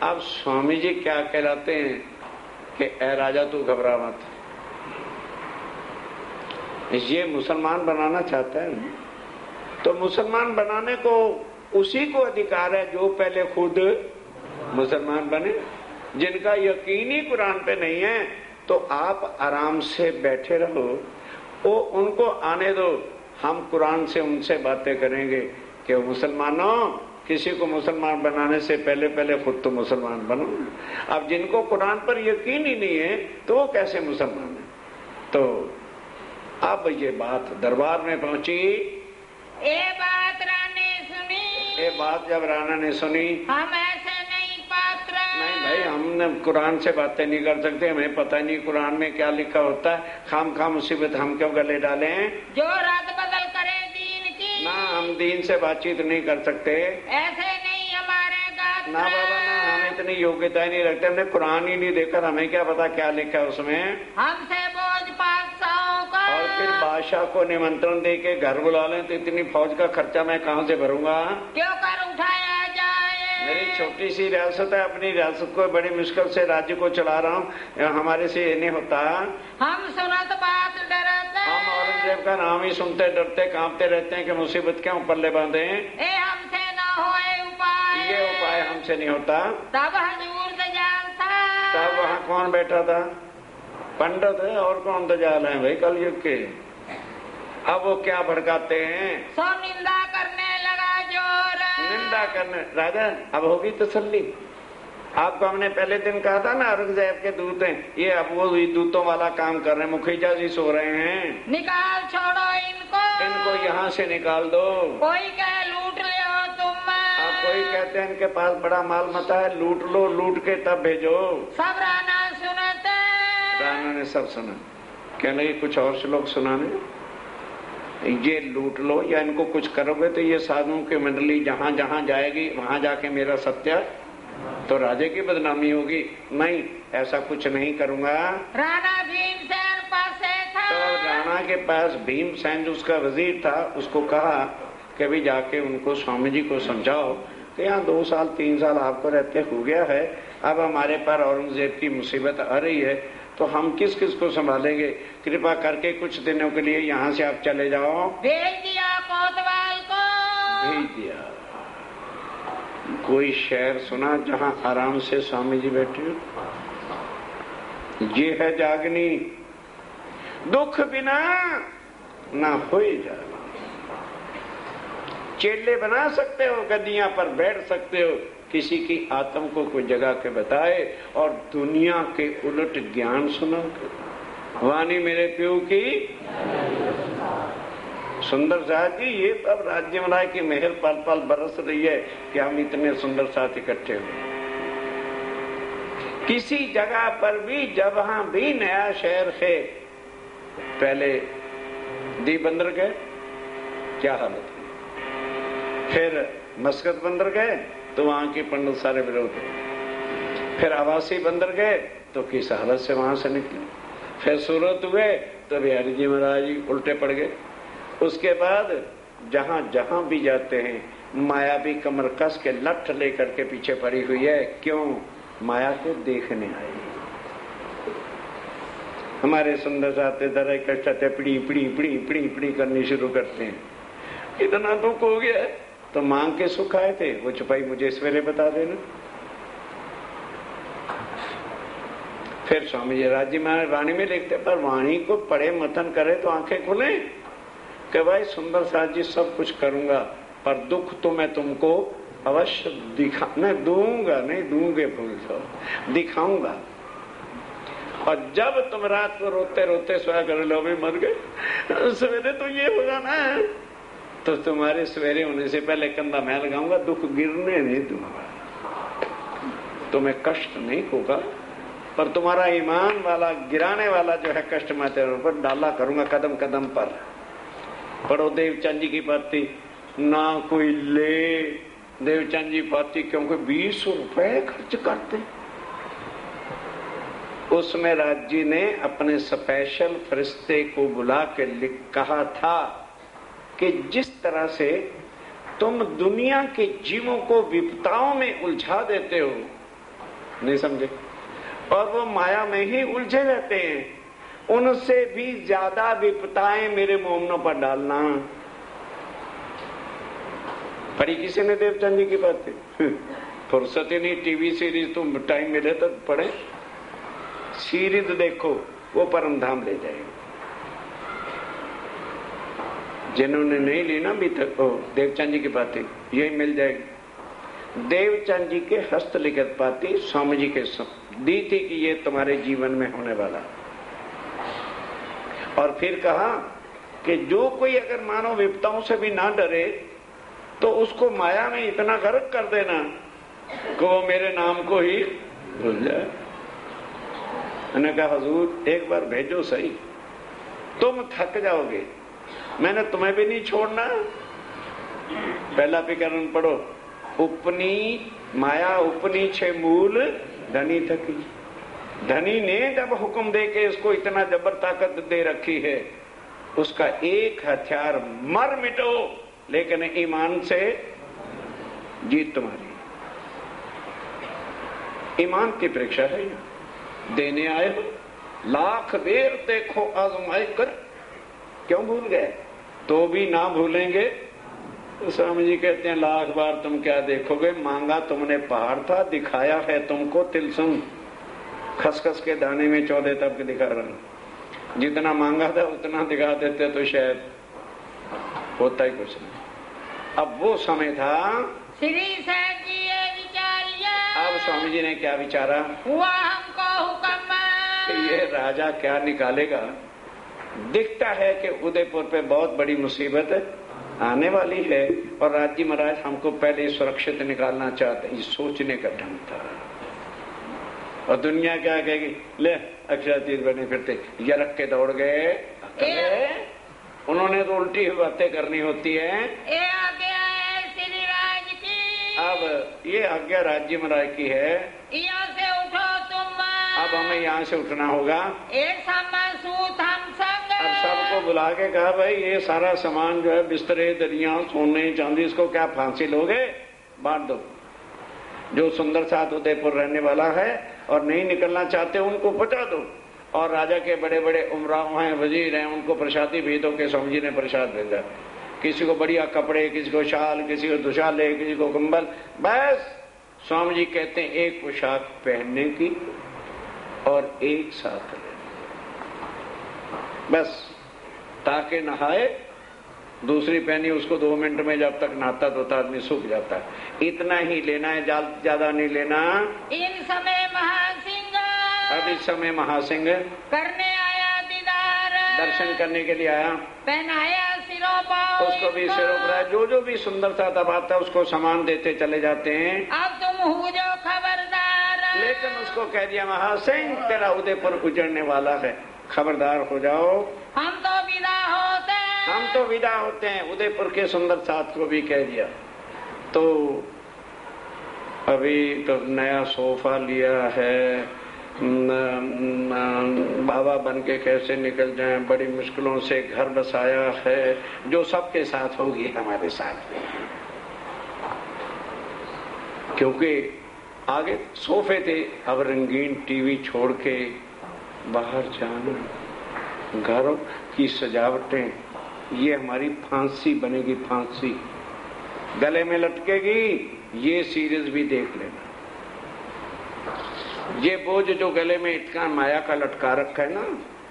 अब स्वामी जी क्या कहलाते हैं कि ए राजा तू घबरा मत, ये मुसलमान बनाना चाहता है ना, तो मुसलमान बनाने को उसी को अधिकार है जो पहले खुद मुसलमान बने। जिनका यकीन ही कुरान पे नहीं है तो आप आराम से बैठे रहो, वो उनको आने दो, हम कुरान से उनसे बातें करेंगे कि मुसलमानों, किसी को मुसलमान बनाने से पहले पहले खुद तो मुसलमान बनो। अब जिनको कुरान पर यकीन ही नहीं है तो वो कैसे मुसलमान है? तो अब ये बात दरबार में पहुंची। ये बात रानी सुनी, ये बात जब राणा ने सुनी, हम ऐसे नहीं पात्र। नहीं भाई, हमने कुरान से बातें नहीं कर सकते, हमें पता नहीं कुरान में क्या लिखा होता है, खाम खाम मुसीबत हम क्यों गले डाले हैं? जो रद्द बदल करे दीन की, ना हम दीन से बातचीत नहीं कर सकते, ऐसे नहीं हमारे गात्र। ना बाबा ना, हम इतनी योग्यता नहीं रखते, हमने कुरान ही नहीं देखा, हमें क्या पता क्या लिखा है उसमें। हमसे बोझ बादशाहों का, और फिर बादशाह को निमंत्रण दे के घर बुला लें तो इतनी फौज का खर्चा मैं कहाँ से भरूंगा? क्यों कर उठाया जाए? मेरी छोटी सी रियासत है, अपनी रियासत को बड़ी मुश्किल से राज्य को चला रहा हूँ, हमारे से ये नहीं होता। हम सुनत बात डरते, हम औरंगजेब का नाम ही सुनते डरते कांपते रहते हैं कि मुसीबत क्यों पल्ले बांधे। ए हमसे न होए उपाय, ये उपाय हमसे नहीं होता। तब हजूर दजाल था, तब वहाँ कौन बैठा था? पंडित है, और कौन दजाल है भाई कलयुग के? अब वो क्या भड़काते हैं? सो निंदा करने लगा जोर, निंदा करने। राजा अब होगी तसल्ली। आपको हमने पहले दिन कहा था ना औरंगजेब के दूत हैं, ये अब वो दूतों वाला काम कर रहे हैं, मुखिया जी सो रहे हैं, निकाल छोड़ो इनको, इनको यहाँ से निकाल दो। कोई कहे लूट ले तुम, आप कोई कहते हैं इनके पास बड़ा माल मता है, लूट लो, लूट के तब भेजो। सब राना सुनते, राणा ने सब सुना। कहने लगे कुछ और श्लोक सुनाने, ये लूट लो या इनको कुछ करोगे तो ये साधुओं की मंडली जहां जहां जाएगी वहां जाके मेरा सत्य, तो राजे की बदनामी होगी। नहीं, ऐसा कुछ नहीं करूंगा। राणा भीमसेन पास था, तो राणा के पास भीमसेन जो उसका वजीर था, उसको कहा कि भी जाके उनको स्वामी जी को समझाओ कि यहाँ 2 साल 3 साल आपको रहते हो गया है, अब हमारे पर औरंगजेब की मुसीबत आ रही है तो हम किस किस को संभालेंगे, कृपा करके कुछ दिनों के लिए यहाँ से आप चले जाओ। भेज दिया कोतवाल को, भेज दिया। कोई शहर सुना जहाँ आराम से स्वामी जी बैठे हो? ये है जागनी, दुख बिना ना होए जाए। चेले बना सकते हो, गद्दियां पर बैठ सकते हो, किसी की आत्म को कोई जगह के बताए और दुनिया के उलट ज्ञान सुना। वाणी मेरे प्यो की सुंदर साथ जी, ये तब राज्य मलाई की मेहर पल पल बरस रही है कि हम इतने सुंदर साथ इकट्ठे हुए। किसी जगह पर भी जहां भी नया शहर है, पहले दी बंदर गए, क्या हालत है, फिर मस्कत बंदर गए तो वहां के पंडित सारे विरोध, फिर आवासी बंदर गए तो किस हालत से वहां से निकले, फिर सूरत हुए तो बिहारी जी महाराज जी उल्टे पड़ गए। उसके बाद जहां जहां भी जाते हैं माया भी कमर कस के लठ लेकर के पीछे पड़ी हुई है। क्यों? माया को देखने आई। हमारे सुंदर साथ दर कष्ट पीड़ी पीड़ी पीड़ी पीड़ी पीड़ी करनी शुरू करते हैं। इतना दुख हो गया तो मांग के सुख आए थे, वो छुपाई मुझे सवेरे बता देना। फिर स्वामी जी राज्य में वाणी में लिखते, पर वाणी को पढ़े मतन करे तो आंखें खुले कि भाई सुंदर साथ जी सब कुछ करूंगा, पर दुख तो मैं तुमको अवश्य दूंगा, नहीं दूंगे भूल जाओ, दिखाऊंगा। और जब तुम रात को रोते रोते सोया कर लो भी मर गए, सवेरे तो ये हो जाना है, तो तुम्हारे सवेरे होने से पहले कंधा मैं लगाऊंगा, दुख गिरने नहीं दूंगा, तुम्हें कष्ट नहीं होगा, पर तुम्हारा ईमान वाला गिराने वाला जो है कष्ट मैं तेरे ऊपर डाला करूंगा कदम कदम पर। पढ़ो देवचंद जी की पाती, ना कोई ले देवचंद जी पाती, क्योंकि 20 रुपए खर्च करते। उसमें राज जी ने अपने स्पेशल फरिश्ते को बुला के कहा था कि जिस तरह से तुम दुनिया के जीवों को विपदाओं में उलझा देते हो, नहीं समझे? और वो माया में ही उलझे रहते हैं। उनसे भी ज्यादा विपताएं मेरे मोमनों पर डालना। पढ़ी किसी ने देवचंद जी की बातें? फुर्सत ही नहीं। टीवी सीरीज तुम टाइम मिले तो पढ़े, सीरीज देखो, वो परम धाम ले जाएगी। जिन्होंने नहीं ली ना अभी तक देवचंद जी की बातें, यही मिल जाएगी। देवचंद जी के हस्तलिखित बातें स्वामी जी के दी थी कि ये तुम्हारे जीवन में होने वाला। और फिर कहा कि जो कोई अगर मानव विपताओं से भी ना डरे तो उसको माया में इतना गर्क कर देना कि वो मेरे नाम को ही भूल जाए। मैंने कहा हुजूर एक बार भेजो सही, तुम थक जाओगे, मैंने तुम्हें भी नहीं छोड़ना। पहला विकरण पढ़ो, उपनी माया उपनी छे मूल धनी थकी। धनी ने जब हुक्म दे के इसको इतना जबर ताकत दे रखी है, उसका एक हथियार मर मिटो, लेकिन ईमान से जीत तुम्हारी। ईमान की परीक्षा है, देने आए हो, लाख बेर देखो आजमाए कर, क्यों भूल गए? तो भी ना भूलेंगे तो स्वामी जी कहते हैं लाख बार तुम क्या देखोगे, मांगा तुमने पहाड़ था, दिखाया है तुमको तिलसम। खसखस के दाने में 14 तब के दिखा रहा। जितना मांगा था उतना दिखा देते तो शायद होता ही कुछ नहीं। अब वो समय था। श्री साहब जी ये विचारिया, अब स्वामी जी ने क्या विचारा? हुआ हमको हुक्म कि ये राजा क्या निकालेगा। दिखता है कि उदयपुर पे बहुत बड़ी मुसीबत आने वाली है और राज्य महाराज हमको पहले सुरक्षित निकालना चाहते। ये सोचने का ढंग था। और दुनिया क्या कहेगी, ले अक्षरातीत बने फिरते, ये रख के दौड़ गए। उन्होंने तो उल्टी बातें करनी होती है। ये आज्ञा है श्री राज की। अब ये आज्ञा राज्य महाराज की है, यहाँ से उठो तुम। अब हमें यहाँ से उठना होगा। एक सूत हम संग। अब सबको बुला के कहा भाई ये सारा सामान जो है बिस्तरे दरिया सोने चांदी, इसको क्या फांसी लोगे? बांट दो। जो सुंदर साथ उदयपुर रहने वाला है और नहीं निकलना चाहते उनको पहुंचा दो। और राजा के बड़े बड़े उमराव हैं, वजीर हैं, उनको प्रसादी भेज दो। के स्वामी जी ने प्रसाद भेजा। किसी को बढ़िया कपड़े, किसी को शाल, किसी को दुशाले, किसी को कंबल। बस स्वामी जी कहते हैं एक पोशाक पहनने की और एक साथ बस, ताकि नहाए, दूसरी पहनी उसको 2 मिनट में, जब तक नहाता धोता आदमी सूख जाता है। इतना ही लेना है, ज्यादा नहीं लेना। इन समय महासिंह, अब इस समय महासिंह करने आया दीदार, दर्शन करने के लिए आया। पहनाया सिरों पर, उसको भी सिरों पर जो भी सुंदर सा तब आता है उसको सामान देते चले जाते हैं। अब तुम हो जो खबरदार। लेकिन उसको कह दिया महासिंह तेरा उदयपुर उजड़ने वाला है, खबरदार हो जाओ। हम तो विदा होते हैं। उदयपुर के सुंदर साथ को भी कह दिया। तो अभी तो नया सोफा लिया है, बाबा बन के कैसे निकल जाएं, बड़ी मुश्किलों से घर बसाया है, जो सबके साथ होगी हमारे साथ भी। क्योंकि आगे सोफे थे, अब रंगीन टीवी छोड़ के बाहर जाना, घरों की सजावटें, ये हमारी फांसी बनेगी। फांसी गले में लटकेगी। ये सीरीज भी देख लेना। ये बोझ जो गले में इतना माया का लटका रखा है ना,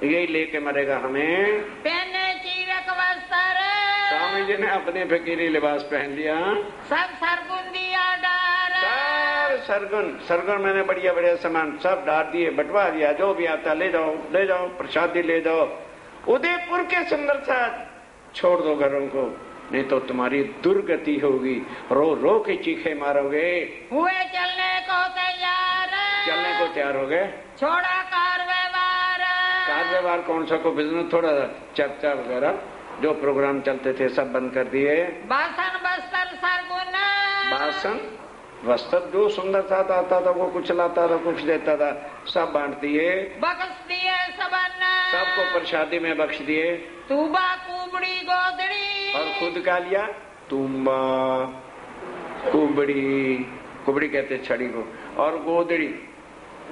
यही लेके मरेगा हमें। पहने चीरक वस्त्र, स्वामी जी ने अपने फकीरी लिबास पहन लिया। सब सरगुन दिया डार, सरगुन मैंने बढ़िया बढ़िया सामान सब डाल दिए, बंटवा दिया। जो भी आता ले जाओ, प्रसादी ले जाओ। उदयपुर के सुंदर साथ छोड़ दो घरों को, नहीं तो तुम्हारी दुर्गति होगी। रो रो के चीखे मारोगे। हुए चलने को तैयार हो गए। छोड़ा कार व्यवहार कौन सा को बिजनेस, थोड़ा चर्चा वगैरह जो प्रोग्राम चलते थे सब बंद कर दिए। बासन बस्तर सरगुन, बासन वस्त्र जो सुंदर सा आता था वो कुछ लाता था, कुछ देता था, सब बांट दिए। बख्श दिए सबको प्रसादी में बख्श दिए। तूबा कुबड़ी गोदड़ी, और खुद का लिया तुम्बा, कुबड़ी कहते छड़ी को, और गोदड़ी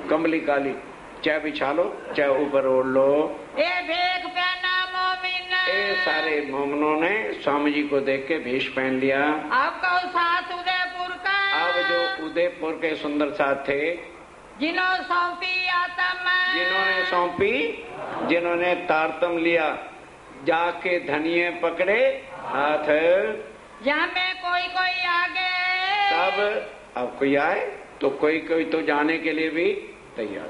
कंबली काली, चाहे बिछा लो चाहे ऊपर ओढ़ लो। ये भेख पहना मोमिन, ये सारे मोमिनों ने स्वामी जी को देख के भेष पहन लिया। आपका साथ उदयपुर का, अब जो उदयपुर के सुंदर साथ थे, जिन्होंने सौंपी आत्म, जिन्होंने सौंपी, जिन्होंने तारतम लिया, जाके धनिये पकड़े हाथ, जहाँ में कोई कोई आगे, तब अब कोई आए तो कोई कोई तो जाने के लिए भी तैयार।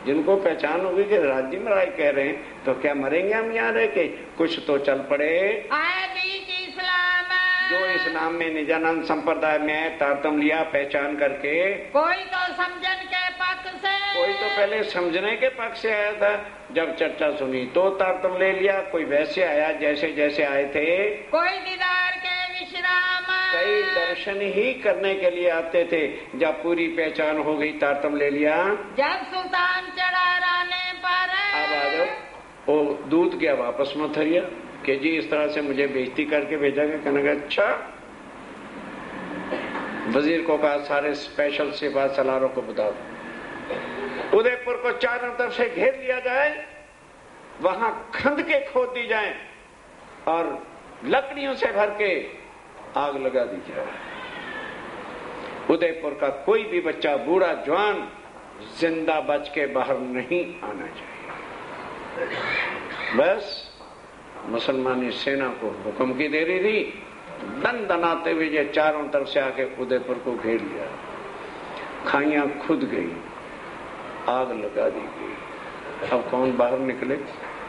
जिनको पहचान होगी कि राजीव राय कह रहे हैं तो क्या मरेंगे हम यहाँ रह के, कुछ तो चल पड़े। आए बीच इस्लाम, जो इस्लाम में निजानंद संप्रदाय में तारतम लिया पहचान करके, कोई तो समझन के पक्ष से, कोई तो पहले समझने के पक्ष से आया था, जब चर्चा सुनी तो तारतम ले लिया। कोई वैसे आया जैसे जैसे आए थे, कोई दीदार के विश्राम, कई दर्शन ही करने के लिए आते थे। जब पूरी पहचान हो गई तारतम ले लिया। जब सुल्तान चढ़ा रहने पर, अब आ जाओ, वो दूध गया वापस मथरिया कि जी इस तरह से मुझे बेइज्जती करके भेजा गया। कहने का अच्छा, वजीर को कहा सारे स्पेशल सिपा सलारों को बता दो, उदयपुर को चारों तरफ से घेर लिया जाए, वहां खंद के खोद दी जाए और लकड़ियों से भर के आग लगा दी जाए। उदयपुर का कोई भी बच्चा, बूढ़ा जवान जिंदा बच के बाहर नहीं आना चाहिए। बस मुसलमानी सेना को हुक्म की दे रही थी, दन दनाते हुए ये चारों तरफ से आके उदयपुर को घेर लिया। खाइयां खुद गई, आग लगा दी गई। अब कौन बाहर निकले?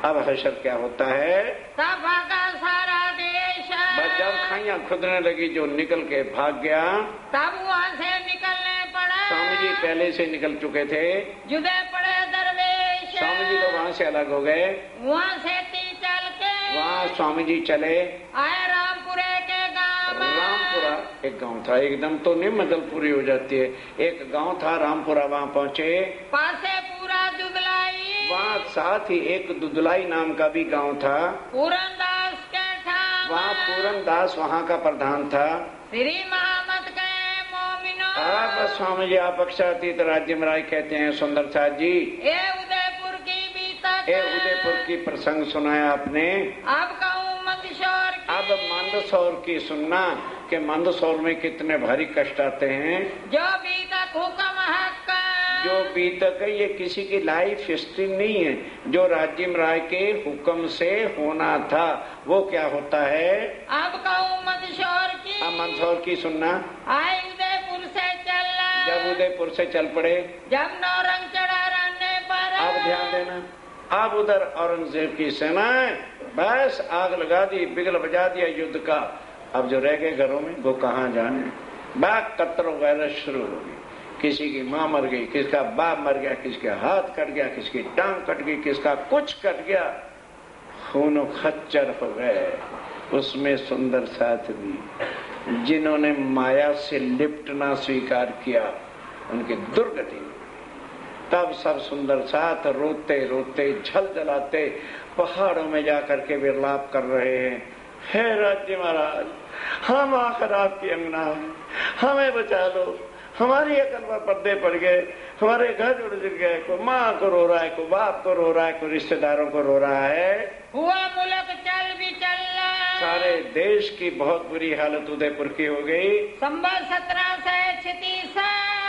अब हशर क्या होता है? तब भागा सारा देश, बस जब खाइयां खुदने लगी जो निकल के भाग गया, तब वहाँ से निकलने पड़ा। स्वामी जी पहले से निकल चुके थे, जुदे पड़े दरवेश, स्वामी जी तो वहाँ से अलग हो गए। वहाँ से चल के वहाँ स्वामी जी चले आए रामपुरे के गाँव। रामपुरा एक गांव था, एकदम तो नहीं मदलपुरी हो जाती है, एक गांव था रामपुरा। वहाँ पहुँचे, पासे पूरा दुदलाई, वहाँ साथ ही एक दुदलाई नाम का भी गांव था। पूरनदास के ठाम, वहाँ पूरनदास वहाँ का प्रधान था। श्री महामत के मोमिनो, अब स्वामी जी आप अक्षरातीत राज्य में राय कहते हैं सुंदर साथ जी, ये उदयपुर की बीतक, ये उदयपुर की प्रसंग सुनाया आपने। अब कहूँ मंदसौर की, अब मंदसौर की सुनना कि मंदसौर में कितने भारी कष्ट आते हैं। जो बीतक हुक्म हक, जो बीतक है ये किसी की लाइफ हिस्ट्री नहीं है, जो राजीव राय के हुक्म से होना था वो क्या होता है। अब कहूँ मंदसौर की, अब मंदसौर की सुनना। आए उदयपुर से चल, जब उदयपुर से चल पड़े, जब नौरंग चढ़ा रहने पर, अब ध्यान देना, अब उधर औरंगजेब की सेना बस आग लगा दी, बिगल बजा दिया युद्ध का। अब जो रह गए घरों में वो कहाँ जाने, बाग कत्तर वगैरह शुरू हो गई। किसी की माँ मर गई, किसका बाप मर गया, किसके हाथ कट गया, किसकी टांग कट गई, किसका कुछ कट गया, खूनो खच्चर हो गए। उसमें सुंदर साथ भी, जिन्होंने माया से लिपटना स्वीकार किया उनकी दुर्गति। तब सब सुंदर साथ रोते रोते झल जलाते पहाड़ों में जाकर के विलाप कर रहे हैं, हे राज्य महाराज हम आखिर आपकी अंगना है, हमें बचा लो, हमारी अकल पर पर्दे पड़ गए, हमारे घर उड़ गए, को माँ को रो रहा है, को बाप को रो रहा है, को रिश्तेदारों को रो रहा है। हुआ मुल्क चल भी चल, सारे देश की बहुत बुरी हालत उदयपुर की हो गई। संबत 1736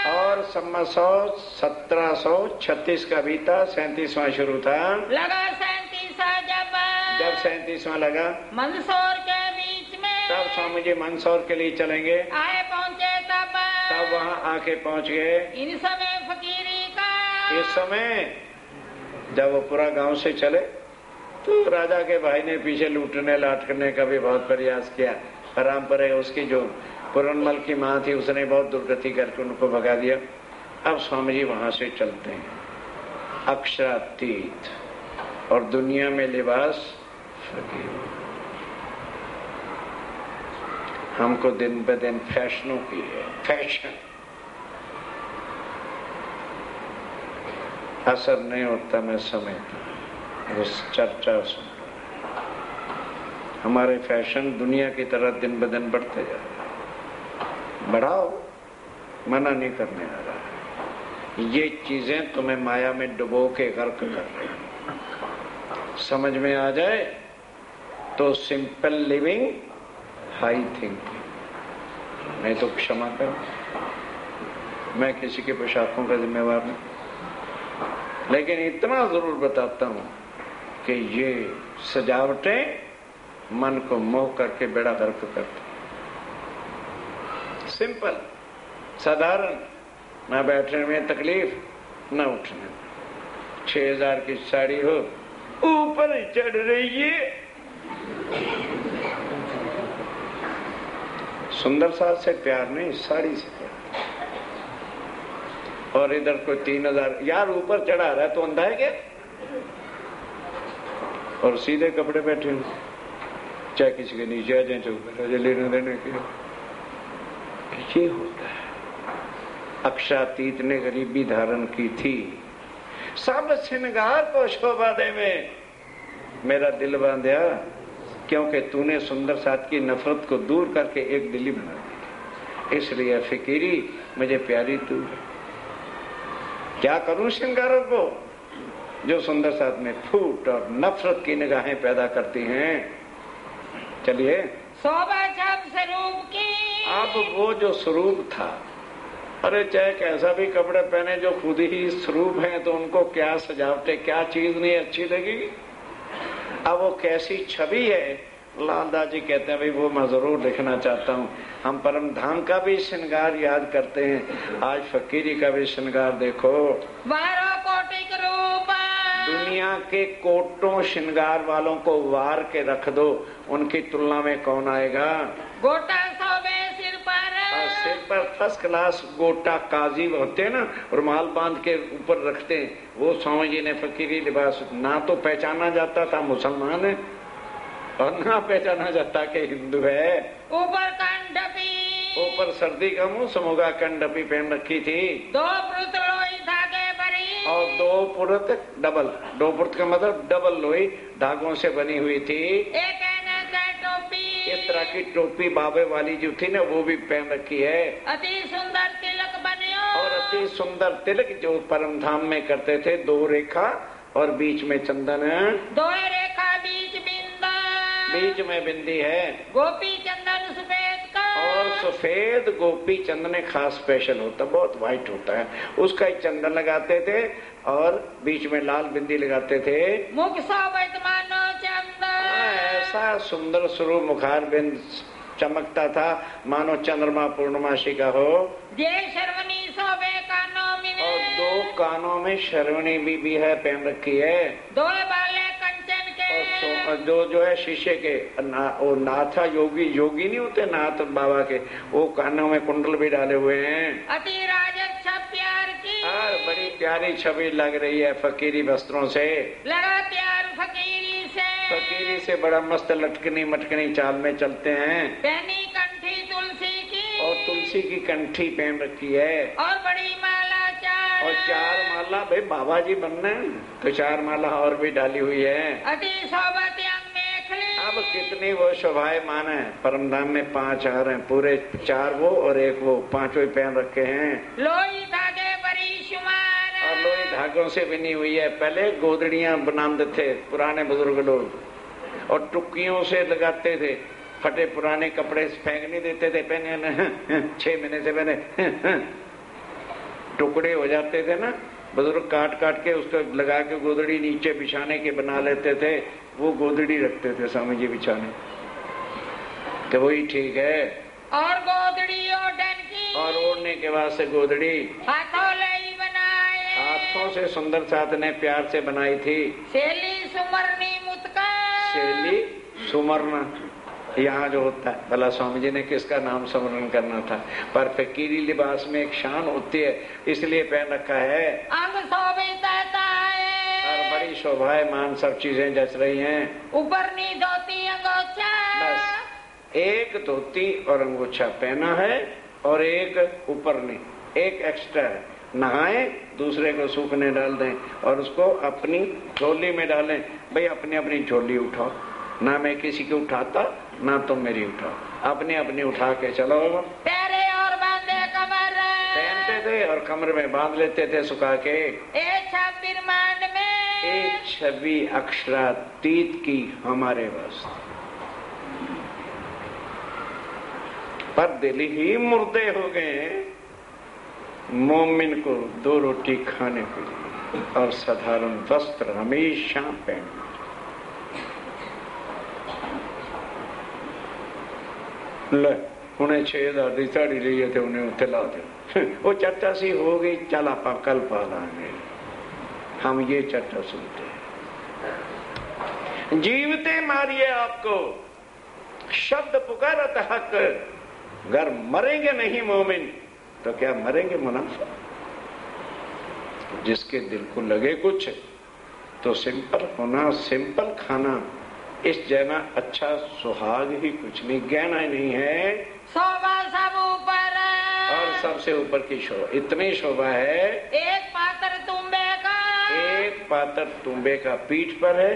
और संबत 1736 का भी था, 37वां शुरू था। लगा 37 जब 37वां लगा मंदसौर के बीच में, तब स्वामी जी मंदसौर के लिए चलेंगे। आए पहुँचे तब वहाँ आके पहुँच गए। इन समय फकीरी का, इस समय जब वो पूरा गांव से चले तो राजा के भाई ने पीछे लूटने लाटने का भी बहुत प्रयास किया। रामपुरे उसकी जो पुरनमल की माँ थी उसने बहुत दुर्गति करके उनको भगा दिया। अब स्वामी जी वहां से चलते हैं, अक्षरातीत और दुनिया में लिबास फकीर। हमको दिन ब दिन फैशनों की है, फैशन असर नहीं होता। मैं समझता उस चर्चा सुन, हमारे फैशन दुनिया की तरह दिन ब दिन बढ़ते जा रहे हैं। बढ़ाओ, मना नहीं करने आ रहा है, ये चीजें तुम्हें माया में डुबो के गर्क कर रही। समझ में आ जाए तो सिंपल लिविंग, हाई थिंकिंग। नहीं तो क्षमा करो, मैं किसी के पोशाकों का जिम्मेवार नहीं, लेकिन इतना जरूर बताता हूं कि ये सजावटें मन को मोह करके बेड़ा गर्क करती। सिंपल, साधारण, ना बैठने में तकलीफ, ना उठने में। 6000 की साड़ी हो, ऊपर चढ़ रही है। सुंदर साज से प्यार नहीं, साड़ी से प्यार। और इधर कोई 3000, यार ऊपर चढ़ा रहा है तो अंधा है क्या? और सीधे कपड़े बैठे हो, चाहे किसी के नीचे आ जाए चाहे ऊपर आ जाए, लेने देने के। ये होता है। अक्षातीत ने गरीबी धारण की थी, सब श्रृंगार को शोभा दे में मेरा दिल बांधा, क्योंकि तूने सुंदर साथ की नफरत को दूर करके एक दिली बना दी। इसलिए फिकीरी मुझे प्यारी तू है। क्या करूं श्रृंगारों को जो सुंदर साथ में फूट और नफरत की निगाहें पैदा करती हैं। चलिए, शोभा छब स्वरूप की। अब वो जो स्वरूप था, अरे चाहे कैसा भी कपड़े पहने, जो खुद ही स्वरूप है तो उनको क्या सजावटें, क्या चीज नहीं अच्छी लगेगी। अब वो कैसी छवि है, लालदास जी कहते हैं भाई वो मैं जरूर देखना चाहता हूँ। हम परम धाम का भी श्रृंगार याद करते हैं, आज फकीरी का भी श्रृंगार देखो। 12 कोटिक रूप। दुनिया के कोटों श्रृंगार वालों को वार के रख दो, उनकी तुलना में कौन आएगा। गोटा सोबे सिर पर। सिर पर फर्स्ट क्लास गोटा काजी होते हैं ना, रुमाल बांध के ऊपर रखते हैं, वो स्वामी जी ने फकीरी लिबास। ना तो पहचाना जाता था मुसलमान है, और ना पहचाना जाता कि हिंदू है। ऊपर कंडपी, ऊपर सर्दी का मुंह मोगा कंडपी पहन रखी थी। 2 पुरुष लोई धागे भरी। और 2 पुरुष डबल, 2 पुरुष का मतलब डबल लोई धागों से बनी हुई थी। एक टोपी, इस तरह की टोपी बाबे वाली जो थी ना, वो भी पहन रखी है। अति सुंदर तिलक बनियो। और अति सुंदर तिलक जो परम धाम में करते थे, 2 रेखा और बीच में चंदन। 2 रेखा बीच बिंदा, बीच में बिंदी है। गोपी चंदन सफेद का। और सफेद गोपी चंदन खास स्पेशल होता, बहुत व्हाइट होता है, उसका ही चंदन लगाते थे और बीच में लाल बिंदी लगाते थे। मुख शोभित मानो चंदन। ऐसा सुंदर स्वरूप मुखार बिंद चमकता था मानो चंद्रमा पूर्णमासी का हो। जय शर्वणी शोभे कानों में। और 2 कानों में शर्वणी भी है, पहन रखी है। 2 बाले कंचन के। और जो है शीशे के वो नाथा योगी नहीं होते नाथ बाबा के, वो कानों में कुंडल भी डाले हुए हैं। अति राजक प्यार की। बड़ी प्यारी छवि लग रही है फकीरी वस्त्रों से। लड़ा प्यार फकीरी से। फकीरी से बड़ा मस्त लटकनी मटकनी चाल में चलते हैं। पहनी कंठी तुलसी की। और तुलसी की कंठी पहन रखी है। और बड़ी माला 4। और 4 माला, भाई बाबा जी बनना है तो 4 माला और भी डाली हुई है। अति शोभत अंग मेखली। अब कितनी वो शोभायमान है। परमधाम में 5 हार हैं, पूरे 4 वो और 1 वो, 5 ही पहन रखे हैं। लोई धागे बड़ी शुमार। और लोई धागों से बनी हुई है। पहले गोदड़ियां बनाते थे पुराने बुजुर्ग लोग, और टुक्कियों से लगाते थे। फटे पुराने कपड़े फेंक नहीं देते थे, पहने 6 महीने से पहने टुकड़े हो जाते थे ना, बुजुर्ग काट काट के उसको लगा के गोदड़ी नीचे बिछाने के बना लेते थे। वो गोदड़ी रखते थे स्वामी जी बिछाने, तो वही ठीक है। और गोदड़ी ओढ़न की। और ओढ़ने के बाद से गोदड़ी हाथों लई बनाए। हाथों से सुंदर साथ ने प्यार से बनाई थी। सेली सुमरनी मुतका। सेली सुमरना यहाँ जो होता है, भला स्वामी जी ने किसका नाम स्मरण करना था, पर फकीरी लिबास में एक शान होती है, इसलिए पहन रखा है। अंग शोभित है। और बड़ी शोभायमान सब चीजें जच रही हैं। ऊपर नी धोती अंगोछा। बस एक धोती और अंगोछा पहना है, और एक ऊपर नहीं, एक एक्स्ट्रा है। नहाए, दूसरे को सूखने डाल दें और उसको अपनी झोली में डालें। भाई अपनी अपनी झोली उठाओ, ना मैं किसी को उठाता ना तुम मेरी उठाओ, अपनी अपनी उठा के चलो। प्यारे और बांधे कमर। पहनते थे और कमरे में बांध लेते थे सुखा के। एक ब्रह्मांड में एक छवि अक्षरातीत की हमारे वास्ते, पर दिल ही मुर्दे हो गए मोमिन को 2 रोटी खाने के लिए और साधारण वस्त्र हमेशा पहनना। ले उन्हें 6,000 की साड़ी लिए थे, उन्हें उत्थे ला दे। वो चर्चा सी हो गई, चल आप कल पा लांगे। हम ये चर्चा सुनते हैं। जीवते मारिए आपको, शब्द पुकारत हक। अगर मरेंगे नहीं मोमिन तो क्या मरेंगे मुनाफिक? जिसके दिल को लगे कुछ तो सिंपल होना, सिंपल खाना, इस जना अच्छा सुहाग ही कुछ नहीं, गहना नहीं है। शोभा सब ऊपर और सबसे ऊपर की शोभा, इतनी शोभा है। एक पात्र तुम्बे का, एक पात्र तुम्बे का पीठ पर है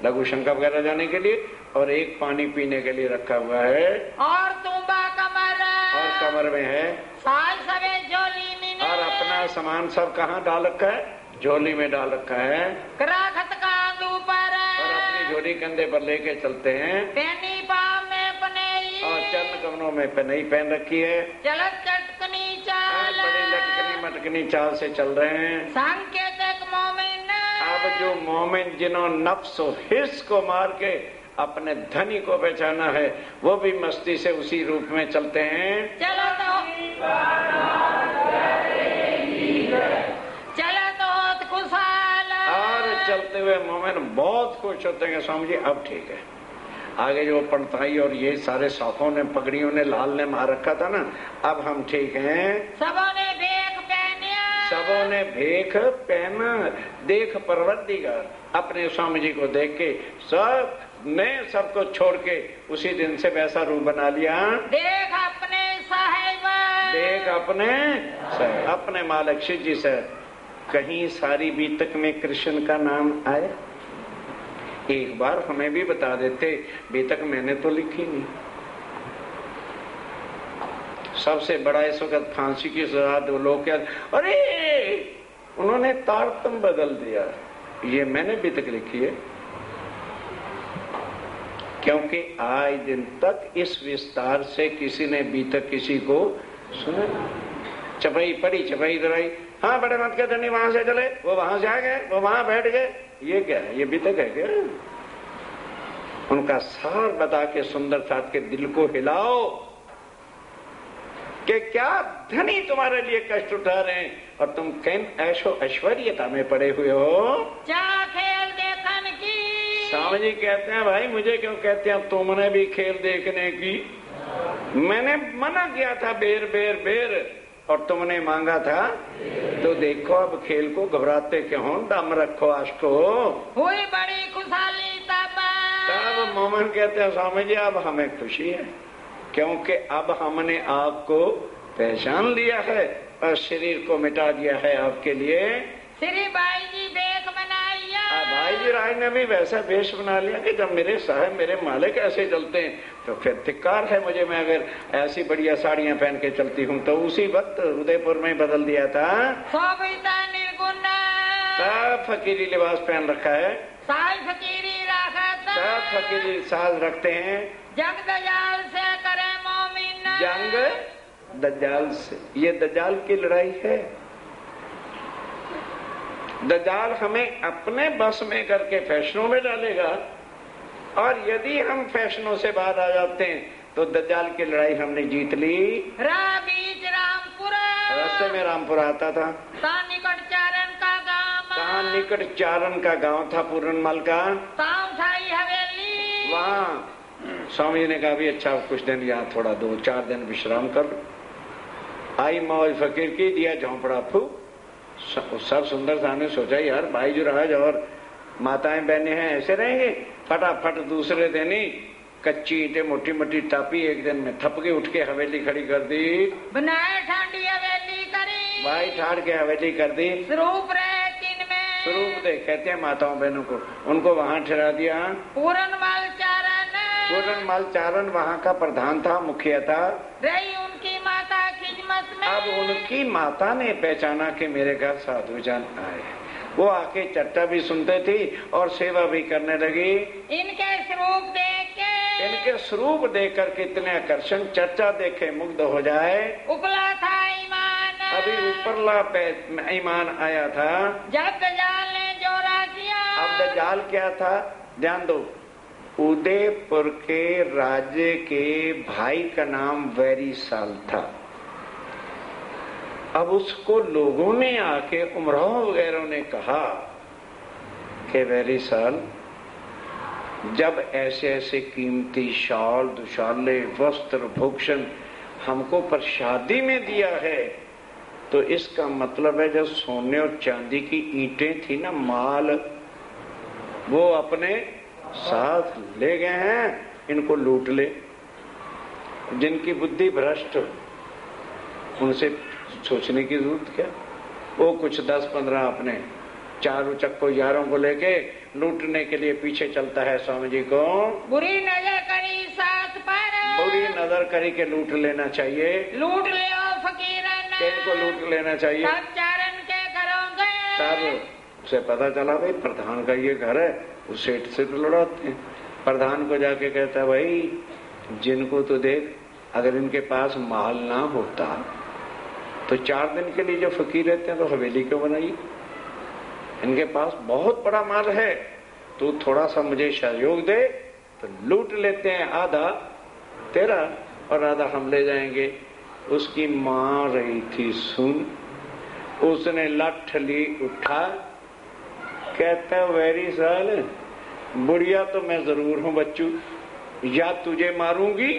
लघु शंका वगैरह जाने के लिए, और एक पानी पीने के लिए रखा हुआ है। और तुम्बा कमर, और कमर में है साल सवे झोली में। और अपना सामान सब कहाँ डाल रखा है? झोली में डाल रखा है। कराखत का ऊपर और अपनी झोली कंधे पर लेके चलते हैं। पैनी पाँव में पनेई, और चरण कमरों में पनेई पहन रखी है। चलत चटकनी चाल, बड़ी लटकनी मटकनी चाल से चल रहे हैं। संकेतक मोमिन। अब जो मोमिन जिन्होंने नफ्स और हिर्स को मार के अपने धनी को पहचाना है, वो भी मस्ती से उसी रूप में चलते हैं। चलो तो खुशहाल। और चलते हुए मोमिन बहुत खुश होते हैं, स्वामी जी अब ठीक है। आगे जो पंडिताई और ये सारे साखों ने, पगड़ियों ने, लाल ने मार रखा था ना, अब हम ठीक हैं। सबों ने भेख पहनिया, सबों ने भेख पहना। देख परवरदिगार अपने स्वामी जी को देख के सब ने सबको छोड़ के उसी दिन से वैसा रूप बना लिया। देख अपने साहिब, देख अपने मालिक शिव जी से। कहीं सारी बीतक में कृष्ण का नाम आए? एक बार हमें भी बता देते। बीतक मैंने तो लिखी नहीं। सबसे बड़ा इस वक्त फांसी की सजा दो लोग क्या, अरे उन्होंने तारतम बदल दिया, ये मैंने बीतक लिखी है। क्योंकि आज दिन तक इस विस्तार से किसी ने बीतक किसी को सुना। चपाई पड़ी, चपाई दराई, हाँ बड़े मत के धनी वहां से चले, वो वहां से आ गए, वो वहां बैठ गए, ये क्या है? ये बीतक है क्या? उनका सार बता के सुंदर साथ के दिल को हिलाओ कि क्या धनी तुम्हारे लिए कष्ट उठा रहे हैं और तुम कैन ऐशो ऐश्वर्यता में पड़े हुए हो। क्या खेल देखने की? स्वामी जी कहते हैं, भाई मुझे क्यों कहते हैं, तुमने भी खेल देखने की। मैंने मना किया था बेर बेर बेर और तुमने मांगा था, तो देखो अब खेल को घबराते क्यों हो, दम रखो आशको। हुई बड़ी खुशहाली तब मोमन कहते हैं, स्वामी जी अब हमें खुशी है क्योंकि अब हमने आपको पहचान लिया है और शरीर को मिटा दिया है आपके लिए। श्री भाई जी वेश बनाइया। भाई जी राय ने भी वैसा वेश बना लिया कि जब मेरे साहब मेरे मालिक ऐसे चलते हैं तो फिर धिक्कार है मुझे, मैं अगर ऐसी बढ़िया साड़ियां पहन के चलती हूँ। तो उसी वक्त उदयपुर में बदल दिया था। निर्गुण सब फकीरी लिबास पहन रखा है, फकीरी सब फकीरी साज रखते हैं। जंग दजाल से करे मोमिन, जंग दज्जाल से। ये दज्जाल की लड़ाई है। दज्जाल हमें अपने बस में करके फैशनों में डालेगा और यदि हम फैशनों से बाहर आ जाते हैं तो दज्जाल की लड़ाई हमने जीत ली। बीच रामपुरा, रास्ते में रामपुरा आता था। निकट चारण का गांव, कहाँ निकट चारण का गांव था पूरनमल का। हवेली, वहाँ स्वामी जी ने कहा भी अच्छा कुछ दिन यहाँ थोड़ा 2-4 दिन विश्राम कर। आई मौज फकीर की, दिया झोंपड़ा फूक। सब सुंदर सा ने सोचा यार भाई जो राज और माताएं बहने हैं ऐसे रहेंगे। फटाफट दूसरे दिन ही कच्ची ईंटें मोटी मोटी टापी, एक दिन में थपके उठ के हवेली खड़ी कर दी। बनाए ठांडी हवेली करी, भाई ठाड़ के हवेली कर दी। स्वरूप रहे तीन में, स्वरूप दे कहते हैं माताओं बहनों को, उनको वहाँ ठहरा दिया। पूरनमल चारण, पूरनमल चारण वहाँ का प्रधान था, मुखिया था। रही उनकी माता खिदमत अब उनकी माता ने पहचाना कि मेरे घर साधु जन आए। वो आके चर्चा भी सुनते थी और सेवा भी करने लगी। इनके स्वरूप देखकर कितने आकर्षण, चर्चा देखे मुग्ध हो जाए। उपला था ईमान, अभी उपरला ईमान आया था जब दज्जाल ने जोरा किया। अब दज्जाल क्या था, ध्यान दो। उदयपुर के राज्य के भाई का नाम वैरीसाल था। अब उसको लोगों ने आके उमराव वगैरह ने कहा कि वैरीसाल, जब ऐसे ऐसे कीमती शाल, दुशाले, वस्त्र, भूषण हमको प्रसादी में दिया है, तो इसका मतलब है जो सोने और चांदी की ईंटें थी ना, माल, वो अपने साथ ले गए हैं, इनको लूट ले। जिनकी बुद्धि भ्रष्ट, उनसे सोचने की जरूरत क्या। वो कुछ 10-15 अपने चारों चक्को यारों को लेके लूटने के लिए पीछे चलता है। स्वामी जी को बुरी नजर करी साथ पर, बुरी नजर करी के लूट लेना चाहिए। लूट ले फकीरन, इनको लूट लेना चाहिए। सब चारण के घरों गए। तब उसे पता चला भाई प्रधान का ये घर है, उस सेठ से तो लड़ाते हैं। प्रधान को जाके कहता है, भाई जिनको तो देख, अगर इनके पास माल ना होता तो 4 दिन के लिए जो फकीर रहते हैं तो हवेली क्यों बनाई। इनके पास बहुत बड़ा माल है, तू थोड़ा सा मुझे सहयोग दे तो लूट लेते हैं, आधा तेरा और आधा हम ले जाएंगे। उसकी मां रही थी सुन, उसने लठ ली, उठा, कहता वैरीसाल, बुढ़िया तो मैं जरूर हूं बच्चू, या तुझे मारूंगी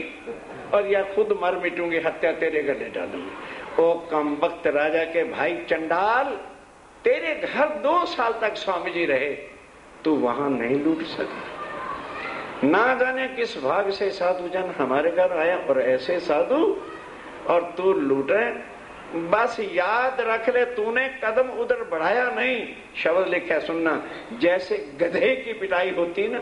और या खुद मर मिटूंगी, हत्या तेरे गले डालूंगी। ओ कम वक्त राजा के भाई चंडाल, तेरे घर 2 साल तक स्वामी जी रहे, तू वहां नहीं लूट सका। ना जाने किस भाग से साधु जन हमारे घर आया और ऐसे साधु, और तू लूटे। बस याद रख ले, तूने कदम उधर बढ़ाया नहीं। शब्द लिखा सुनना, जैसे गधे की पिटाई होती ना,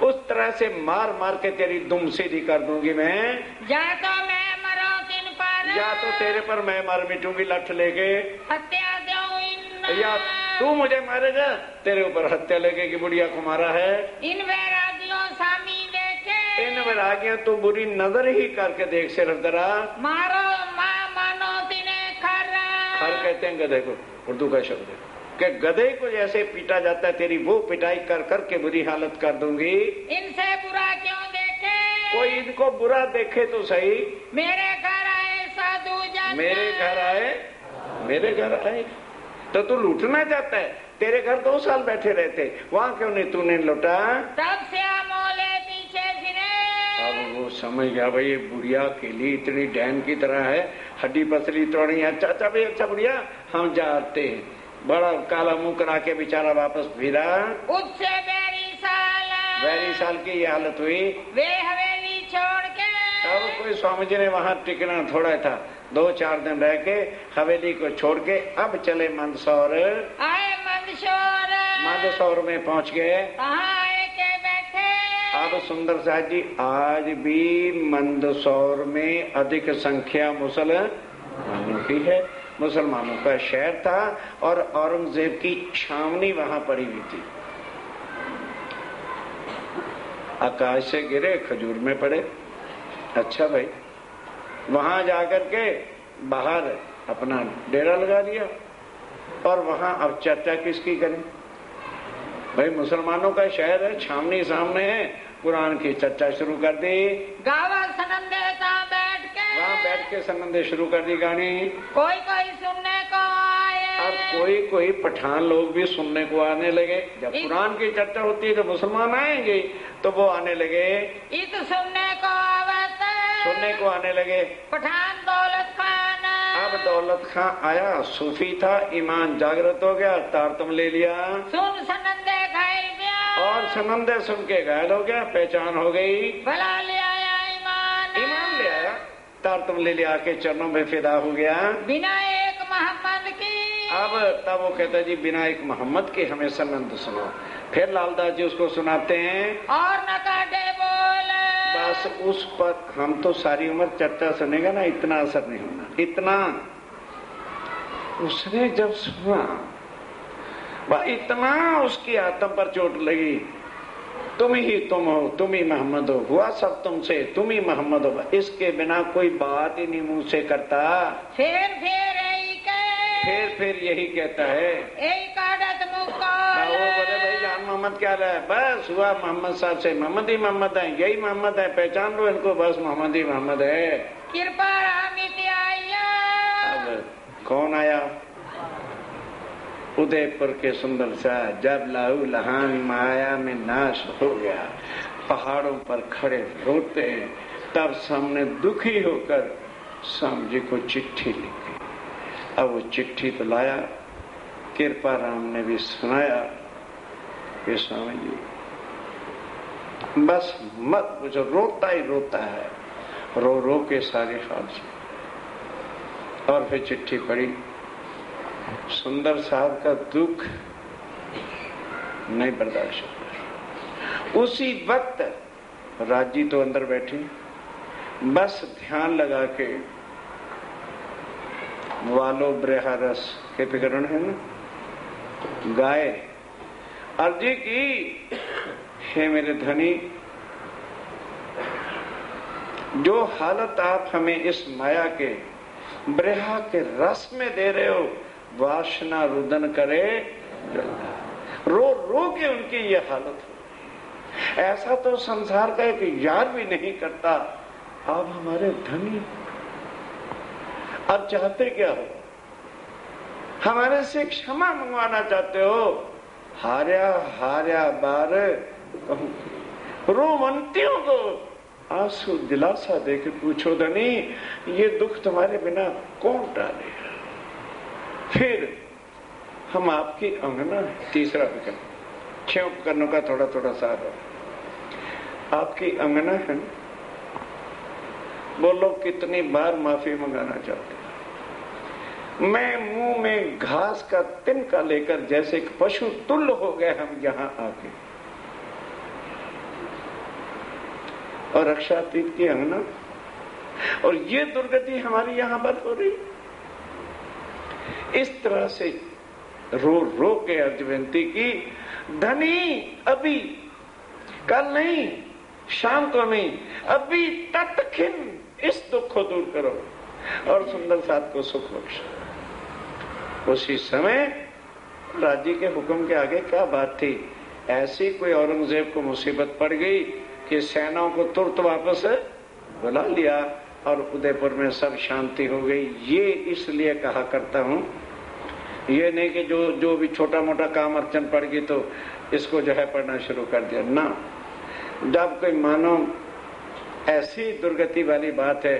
उस तरह से मार मार के तेरी दुम सीधी कर दूंगी मैं। या तो मैं मरो किन पर, या तो तेरे पर मैं मर मिटूंगी लठ लेके, हत्या दो इन, या तू मुझे मारेगा, तेरे ऊपर हत्या लेके की बुढ़िया को मारा है। इन वैरागियों स्वामी देखे, इन वैरागियों तो बुरी नजर ही करके देख, सिर्फ जरा मारो मानो तिने खर कहते हैं गधे को, उर्दू का शब्द है कि गधे को जैसे पीटा जाता है, तेरी वो पिटाई कर करके बुरी हालत कर दूंगी। इनसे बुरा क्यों देखे, कोई इनको बुरा देखे तो सही। मेरे घर आए साधु जन, मेरे घर आए तो तू लूटना चाहता है। तेरे घर 2 साल बैठे रहते, वहां क्यों नहीं तूने लौटा। तब से मोले पीछे फिरे। अब वो समझ गया भाई ये बुढ़िया अकेली इतनी डैन की तरह है, हड्डी पसली तोड़ी। अच्छा भाई, अच्छा बुढ़िया हम जाते हैं। बड़ा काला मुंह करा के बेचारा वापस फिरा। उससे वैरीसाल की ये हालत हुई, वे हवेली छोड़ के। अब कोई स्वामी जी ने वहां टिकना थोड़ा था, 2-4 दिन रह के हवेली को छोड़ के अब चले मंदसौर। आए मंदसौर में पहुंच गए। आए के बैठे। अब सुंदर साहब जी, आज भी मंदसौर में अधिक संख्या मुसलमानों की है। मुसलमानों का शहर था और औरंगजेब की छावनी वहां पड़ी हुई थी। आकाश से गिरे, खजूर में पड़े। अच्छा भाई, वहां जाकर के बाहर अपना डेरा लगा दिया और वहां अब चर्चा किसकी करें। भाई मुसलमानों का शहर है, छावनी सामने है, कुरान की चर्चा शुरू कर दी। गावा सनंदे वहाँ बैठ के सनंदे शुरू कर दी गानी। कोई सुनने को आए। अब कोई पठान लोग भी सुनने को आने लगे। जब कुरान की चर्चा होती है तो मुसलमान आएंगे, तो वो आने लगे। सुनने को आने लगे। पठान दौलत खान। अब दौलत खां आया, सूफी था, ईमान जागृत हो गया, तारतम ले लिया। सुन सनंदे घायल गया, और सनंदे सुन के घायल हो गया, पहचान हो गई। भला ले आया ईमान ले आया, तारतम ले लिया, के चरणों में फिदा हो गया। बिना एक मोहम्मद की। अब तब वो कहता जी बिना एक मोहम्मद के हमें सनंद सुनो। फिर लालदास जी उसको सुनाते हैं। और न काटे बोल, बस उस पर हम तो सारी उम्र चर्चा सुनेगा ना, इतना असर नहीं होना। इतना उसने जब सुना, इतना उसकी आत्मा पर चोट लगी, तुम ही तुम हो, तुम ही मोहम्मद हो, हुआ सब तुमसे, तुम ही मोहम्मद हो, इसके बिना कोई बात ही नहीं मुंह से करता। फिर यही कहता है, वो बोले भाई जान मोहम्मद क्या रहा है, बस हुआ मोहम्मद साहब से, मोहम्मद ही मोहम्मद है, यही मोहम्मद है, पहचान लो इनको, बस मोहम्मद ही मोहम्मद है। कृपा अब कौन आया? उदयपुर के सुंदर शाह। जब लाहू लहान माया में नाश हो गया, पहाड़ों पर खड़े रोते हैं, तब सामने दुखी होकर स्वामी जी को चिट्ठी लिखी। अब वो चिट्ठी तो लाया, कृपा राम ने भी सुनाया कि स्वामी जी बस मत पूछो, रोता ही रोता है, रो रो के सारे हाल से। और फिर चिट्ठी पढ़ी, सुंदर साहब का दुख नहीं बर्दाश्त होता। उसी वक्त राजी तो अंदर बैठी, बस ध्यान लगा के वालो ब्रहा रस के प्रकरण है ना, गाए अर्जी की, हे मेरे धनी, जो हालत आप हमें इस माया के ब्रहा के रस में दे रहे हो, वासना रुदन करे, रो रो के उनकी ये हालत हो। ऐसा तो संसार का एक यार भी नहीं करता। आप हमारे धनी, अब चाहते क्या हो? हमारे से क्षमा मंगवाना चाहते हो? हार्या बार रोमंतियों को आंसू दिलासा देकर पूछो, धनी ये दुख तुम्हारे बिना कौन टालेगा? फिर हम आपकी अंगना, तीसरा विकल्प, 6 उपकरणों का थोड़ा थोड़ा सार हो, आपकी अंगना है, बोलो कितनी बार माफी मंगाना चाहते हो? मैं मुंह में घास का तिनका लेकर जैसे एक पशु तुल्य हो गए हम यहाँ आके, और रक्षातीत की अंगना, और ये दुर्गति हमारी यहाँ पर हो रही। इस तरह से रो रो के अर्ज विनती की, धनी अभी, कल नहीं, शाम को नहीं, अभी तत्क्षण इस दुख को दूर करो और सुंदर साथ को सुख बख्शो। उसी समय राजी के हुक्म के आगे क्या बात थी? ऐसी कोई औरंगजेब को मुसीबत पड़ गई कि सेनाओं को तुरंत वापस बुला लिया और उदयपुर में सब शांति हो गई। ये इसलिए कहा करता हूँ, ये नहीं कि जो भी छोटा मोटा काम अर्चन पड़ गई तो इसको जो है पढ़ना शुरू कर दिया ना। जब कोई मानो ऐसी दुर्गति वाली बात है,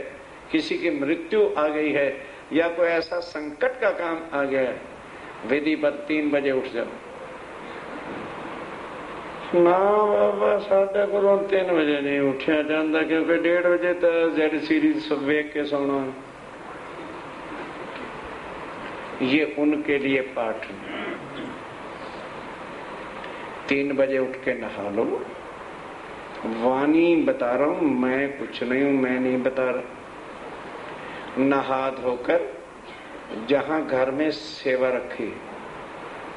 किसी की मृत्यु आ गई है या कोई ऐसा संकट का काम आ गया है, विधिवत 3 बजे उठ जाओ ना बाबा। साढ़े को 3 बजे नहीं उठा जाता क्योंकि 1:30 बजे तक जेड सीरीज सब वेख के सोना। ये उनके लिए पाठ है। 3 बजे उठ के नहा लो। वाणी बता रहा हूं, मैं कुछ नहीं हूं, मैं नहीं बता रहा। नहा धोकर जहां घर में सेवा रखी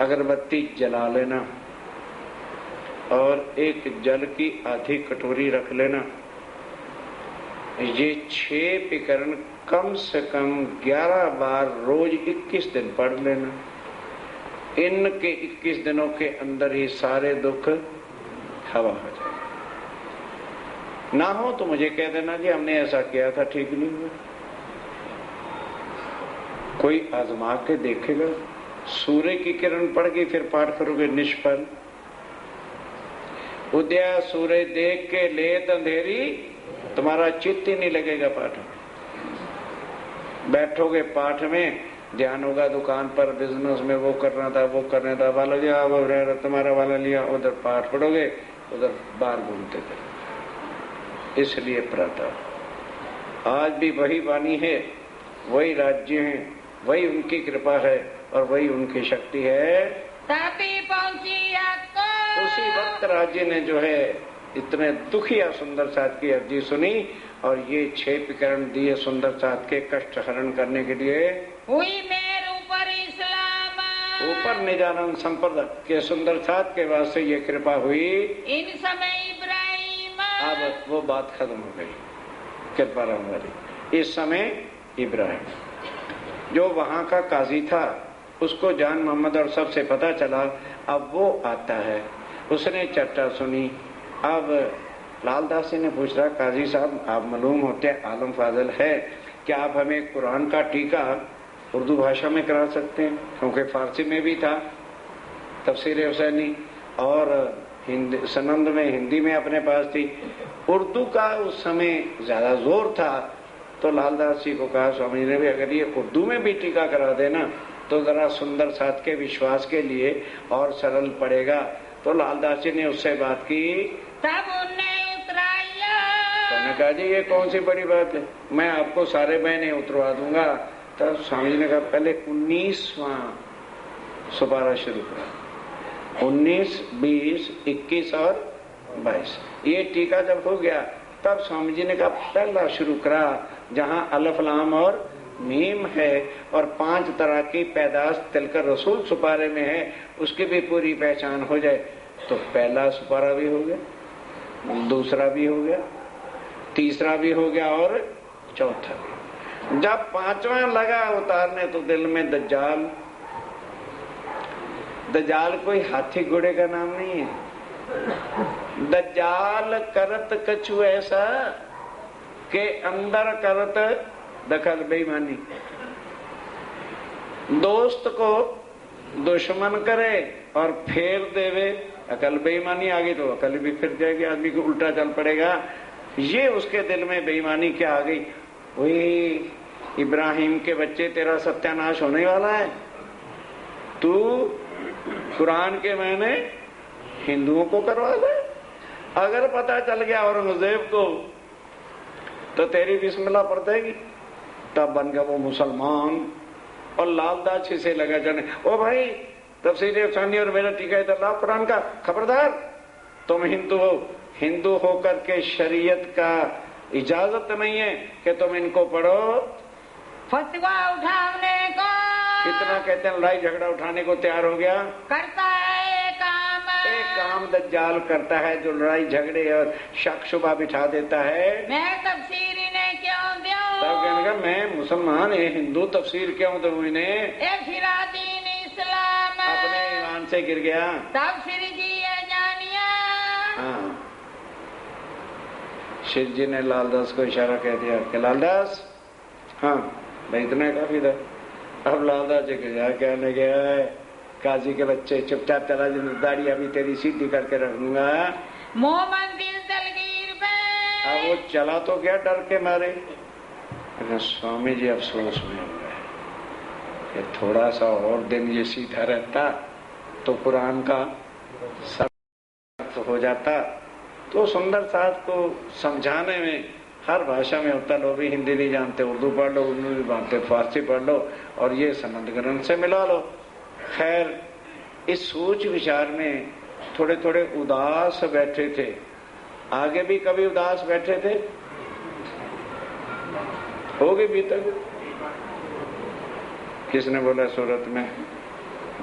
अगरबत्ती जला लेना और एक जल की आधी कटोरी रख लेना। ये 6 प्रकरण कम से कम 11 बार रोज 21 दिन पढ़ लेना। इनके 21 दिनों के अंदर ही सारे दुख हवा हो जाए। ना हो तो मुझे कह देना जी हमने ऐसा किया था, ठीक नहीं हुआ। कोई आजमा के देखेगा। सूर्य की किरण पड़ गई फिर पाठ करोगे निष्फल। उदय सूर्य देख के लेत अंधेरी, तुम्हारा चित्त ही नहीं लगेगा पाठ में। बैठोगे पाठ में, ध्यान होगा दुकान पर बिजनेस में, वो करना था वो करना था, वाला लिया वो तुम्हारा वाला लिया, उधर पाठ पढ़ोगे उधर बाहर घूमते थे। इसलिए प्रातः आज भी वही वाणी है, वही राज्य है, वही उनकी कृपा है और वही उनकी शक्ति है। तापी पहुंची आपको। उसी वक्त राज्य ने जो है इतने दुखिया सुंदर साथ की अर्जी सुनी और ये 6 प्रकरण दिए सुंदर साथ के कष्ट हरण करने के लिए। हुई मेरे ऊपर इस्लाम, ऊपर निजानंद संप्रदाय के सुंदर साथ के वास्ते ये कृपा हुई। इन समय इब्राहिम, अब वो बात खत्म हो गई कृपा वाली। इस समय इब्राहिम जो वहां का काजी था, उसको जान मोहम्मद और सबसे पता चला। अब वो आता है, उसने चर्चा सुनी। अब लालदास जी ने पूछ रहा, काजी साहब आप मालूम होते आलम फाजल है, क्या आप हमें कुरान का टीका उर्दू भाषा में करा सकते हैं? क्योंकि फारसी में भी था तफसीर हुसैनी और सनंद में हिंदी में अपने पास थी। उर्दू का उस समय ज्यादा जोर था, तो लालदास जी को कहा स्वामी ने भी अगर ये उर्दू में भी टीका करा देना तो जरा सुंदर साथ के विश्वास के लिए और सरल पड़ेगा। तो लालदास जी ने उससे बात की, तब उन्हें उतराया। तो उन्होंने कहा जी ये कौन सी बड़ी बात है, मैं आपको सारे बहने उतरवा दूंगा। तब स्वामी जी ने कहा पहले 19वां सुपारा शुरू करा, 19, 20, 21 और 22। ये टीका जब हो गया तब स्वामी जी ने कहा पहला शुरू करा जहाँ अलफ लाम और मीम है और 5 तरह की पैदाश तिलकर रसूल सुपारे में है, उसकी भी पूरी पहचान हो जाए। तो पहला सुपारा भी हो गया, दूसरा भी हो गया, तीसरा भी हो गया और चौथा भी। जब 5वां लगा उतारने तो दिल में दज्जाल, दज्जाल कोई हाथी घोड़े का नाम नहीं है। दज्जाल करत कछु ऐसा के अंदर करत दखल बेईमानी, दोस्त को दुश्मन करे और फेर देवे अकल बेईमानी। आगे तो अकल भी फिर जाएगी, आदमी को उल्टा चल पड़ेगा। ये उसके दिल में बेईमानी क्या आ गई, वही इब्राहिम के बच्चे तेरा सत्यानाश होने वाला है, तू कुरान के मैंने हिंदुओं को करवा दे। अगर पता चल गया औरंगजेब को तो तेरी बिस्मिल्लाह पड़ जाएगी। तब बन गया वो मुसलमान। और लालदास जी से लगा जाने, ओ भाई तफसीर हुसैनी और मेरा टीका इधर लाओ कुरान का, खबरदार तुम हिंदू हो, हिंदू होकर के शरीयत का इजाजत नहीं है कि तुम इनको पढ़ो। फतवा उठाने को कितना कहते हैं लड़ाई झगड़ा उठाने को तैयार हो गया। करता है एक काम दज्जाल करता है जो लड़ाई झगड़े और शक शुबा बिठा देता है। मैं तफसीर इन्हें क्यों दूं? तब कहने का मैं मुसलमान है हिंदू तफसीर क्यों दूं इन्हें? फिरादीन इस्लाम अपने ईमान से गिर गया। तब श्री जी जानिया। हाँ, शिव जी ने लालदास को इशारा कह दिया कि लालदास, हाँ भाई इतना काफी था। अब लालदास जी के कहने गया है, काजी के बच्चे चुपचाप चला, दाढ़ी अभी तेरी सीधी करके रखूंगा। मोहम्मद दिल दलगीर पे अब वो चला तो क्या डर के मारे। स्वामी जी अफसोस में हो गए कि थोड़ा सा और दिन ये सीधा रहता तो कुरान का सब हो जाता। तो सुंदर साथ को समझाने में हर भाषा में होता, लोग भी हिंदी नहीं जानते, उर्दू पढ़ लो, उर्दू नहीं जानते, फारसी पढ़ लो और ये सनद ग्रंथ से मिला लो। खैर इस सोच विचार में थोड़े थोड़े उदास बैठे थे। आगे भी कभी उदास बैठे थे? हो गए भी तक? किसने बोला सूरत में?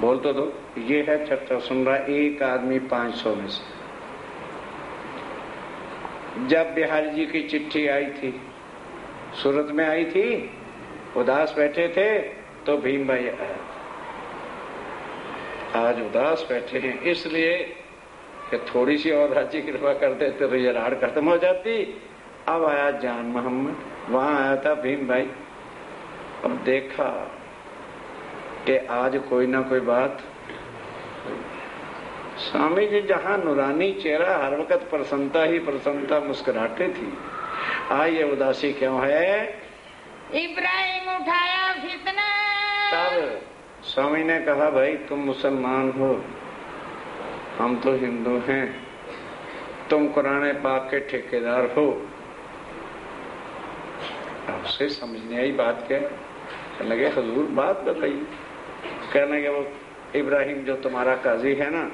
बोल तो दो। ये है चर्चा सुन रहा एक आदमी 500 में से। जब बिहारी जी की चिट्ठी आई थी, सूरत में आई थी, उदास बैठे थे तो भीम भाई आया। आज उदास बैठे हैं इसलिए कि थोड़ी सी और राज्य कृपा कर देते तो ये राड़ खत्म हो जाती। अब आया जान मोहम्मद, वहां आया था भीम भाई और देखा कि आज कोई ना कोई बात। स्वामी जी जहां नूरानी चेहरा हर वक्त प्रसन्नता ही प्रसन्नता मुस्कुराते थी, आज ये उदासी क्यों है? इब्राहिम उठाया फितना। तब स्वामी ने कहा भाई तुम मुसलमान हो, हम तो हिंदू हैं, तुम कुरान पाक के ठेकेदार हो। आपसे समझने आई बात क्या? कहने लगे हुजूर बात बताइए। कहने लगे वो इब्राहिम जो तुम्हारा काजी है ना,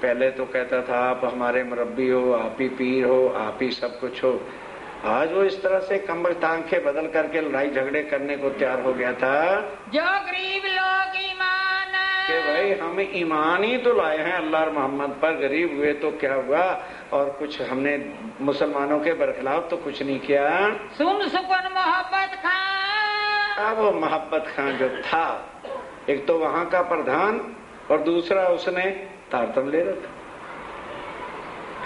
पहले तो कहता था आप हमारे मुरब्बी हो, आप ही पीर हो, आप ही सब कुछ हो। आज वो इस तरह से कमर आंखें बदल करके लड़ाई झगड़े करने को तैयार हो गया था जो गरीब लोग ईमान कि भाई हम ईमान ही तो लाए हैं अल्लाह और मोहम्मद पर, गरीब हुए तो क्या हुआ, और कुछ हमने मुसलमानों के बरखिलाफ तो कुछ नहीं किया। सुन सुकून मोहब्बत खां। अब वो मोहब्बत खां जो था, एक तो वहां का प्रधान और दूसरा उसने तारतम ले रखा।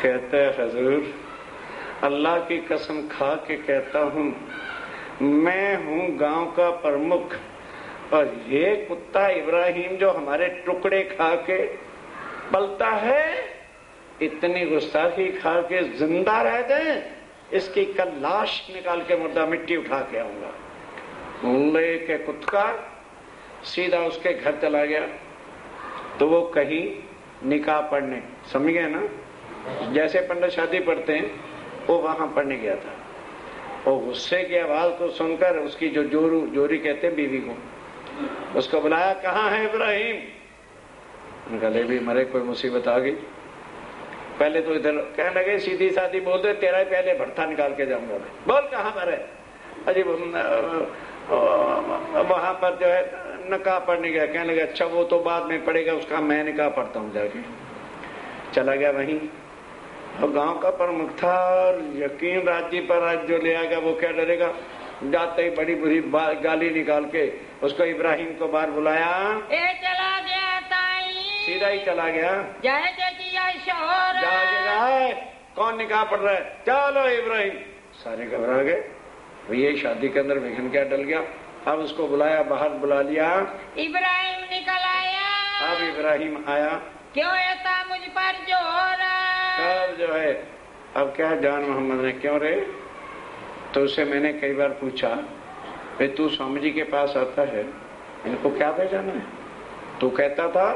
कहते हजूर अल्लाह की कसम खा के कहता हूँ, मैं हूँ गांव का प्रमुख, और ये कुत्ता इब्राहिम जो हमारे टुकड़े खा के पलता है, इतनी गुस्ताखी खा के जिंदा रह गए, इसकी कल लाश निकाल के मुर्दा मिट्टी उठा के आऊंगा। ले के कुत्ता सीधा उसके घर चला गया। तो वो कहीं निकाह पढ़ने, समझ गए ना, जैसे पंडित शादी पढ़ते हैं, वो वहां पढ़ने गया था। और गुस्से की आवाज को सुनकर उसकी जो जोरी कहते हैं बीवी को, उसको बुलाया, कहाँ है इब्राहिम? गले भी मरे, कोई मुसीबत आ गई। पहले तो इधर कहने लगे, सीधी सादी बोल दे, तेरा पहले भरता निकाल के जाऊंगा मैं। बोल कहाँ पर है? अजी वहां पर जो है निकाह पढ़ने गया। कहने लगे अच्छा वो तो बाद में पढ़ेगा, उसका मैं निकाह पढ़ता हूँ जाके। चला गया वहीं, और गांव का प्रमुख था, यकीन राज्य पर आज जो ले आएगा वो क्या डरेगा। जाते ही बड़ी बुरी गाली निकाल के उसको इब्राहिम को बाहर बुलाया। ए चला गया ताई, सीधा ही चला गया। जय जय शोर, कौन निकाह पढ़ रहा है? चलो इब्राहिम। सारे घबरा गए, ये शादी के अंदर विघ्न क्या डल गया। अब उसको बुलाया, बाहर बुला लिया। इब्राहिम निकल आया। अब इब्राहिम आया। क्यों ऐसा मुझ पर जोर? अब जो है, अब क्या जान मोहम्मद ने क्यों रे? तो उससे मैंने कई बार पूछा, भाई तू स्वामी जी के पास आता है, इनको क्या पहचाना है? तू कहता था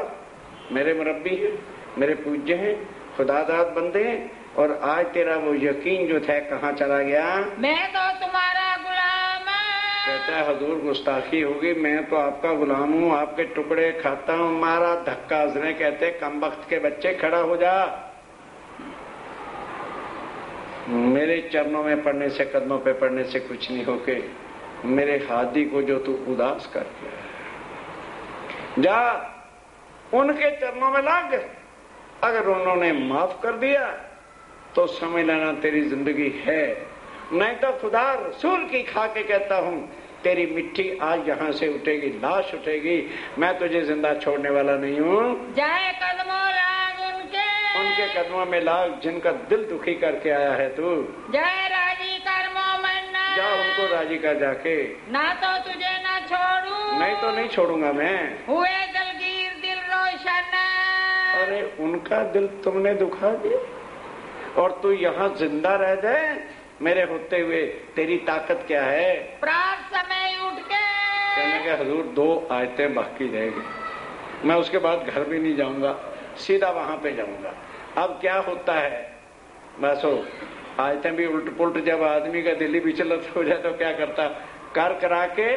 मेरे मुरब्बी है, मेरे पूज्य हैं, खुदादाद बंदे हैं, और आज तेरा वो यकीन जो था कहाँ चला गया? मैं तो तुम्हारा गुलाम। कहता है हजूर गुस्ताखी होगी, मैं तो आपका गुलाम हूँ, आपके टुकड़े खाता हूँ। मारा धक्का उसने। कहते कम वक्त के बच्चे खड़ा हो जा, मेरे चरणों में पड़ने से, कदमों पे पड़ने से कुछ नहीं होके मेरे हादी को जो तू उदास कर दिया, जा उनके चरणों में लाग। अगर उन्होंने माफ कर दिया तो समझ लेना तेरी जिंदगी है, नहीं तो खुदा रसूल की खा के कहता हूँ तेरी मिट्टी आज यहाँ से उठेगी, लाश उठेगी। मैं तुझे जिंदा छोड़ने वाला नहीं हूँ। जाए कदमों लाग उनके कदमों में लाग जिनका दिल दुखी करके आया है तू। जय राजी कर मोमन, जा उनको राजी कर जाके। ना तो तुझे ना छोड़ू। नहीं तो नहीं छोड़ूंगा मैं। हुए दलगीर दिल रोशन। अरे उनका दिल तुमने दुखा दिया और तू यहाँ जिंदा रह जाए मेरे होते हुए, तेरी ताकत क्या है? प्रात समय उठ के कहने के हजूर 2 आयतें बाकी रहेगी, मैं उसके बाद घर भी नहीं जाऊंगा, सीधा वहां पे जाऊंगा। अब क्या होता है, बस हो आयतें भी उल्ट पुल्ट, जब आदमी का दिल्ली विचलित हो जाए तो क्या करता, कर करा के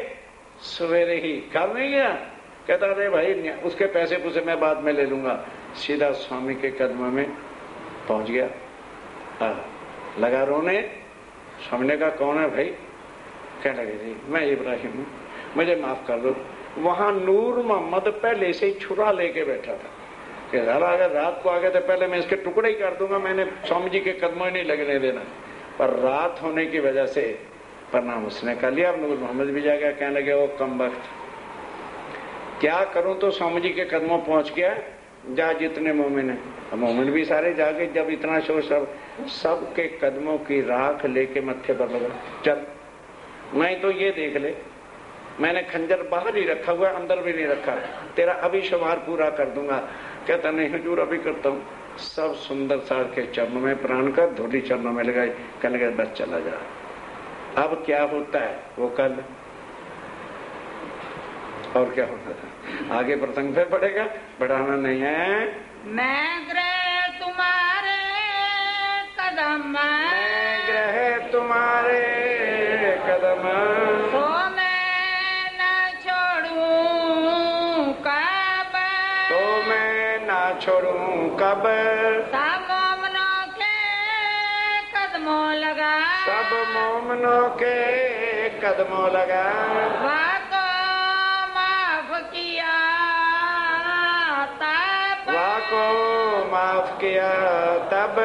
सवेरे ही कर नहीं गया, कहता अरे भाई उसके पैसे पूसे मैं बाद में ले लूंगा। सीधा स्वामी के कदमों में पहुंच गया, लगा रोने। स्वामी ने कहा कौन है भाई? कहने लगे जी मैं इब्राहिम हूँ, मुझे माफ कर दो। वहां नूर मोहम्मद पहले से ही छुरा लेके बैठा था कि अगर रात को आ गए तो पहले मैं इसके टुकड़े ही कर दूंगा, मैंने स्वामी जी के कदमों ही नहीं लगने देना। पर रात होने की वजह से प्रणाम उसने कर लिया। अब नूर मोहम्मद भी जाएगा, कहने लगे वो कम वक्त क्या करूं, तो स्वामी जी के कदमों पहुंच गया। जा जितने मोमिन है, मोमिन भी सारे जाके, जब इतना शोर सब के कदमों की राख लेके मत्थे पर लगा, चल नहीं तो ये देख ले मैंने खंजर बाहर ही रखा हुआ, अंदर भी नहीं रखा, तेरा अभी शुमार पूरा कर दूंगा। कहता नहीं हुजूर अभी करता हूँ। सब सुंदर सार के चरणों में प्राण कर धोली चरणों में लगाई, कहने लगे बस चला जा। अब क्या होता है वो कल, और क्या होता था आगे प्रसंग पे पड़ेगा, बढ़ाना नहीं है। मैं ग्रह तुम्हारे कदम, मैं ग्रह तुम्हारे कदम, तो मैं न छोड़ूं काबा, तो मैं ना छोड़ूं कब, सब मोमनों के कदमों लगा, सब मोमनों के कदमों लगा, वाको माफ किया तब, वाको माफ किया तब,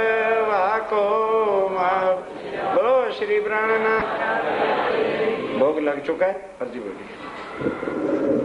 वाको माफ। बोलो श्री प्राणनाथ। भोग लग चुका है, अर्जी बोलिए।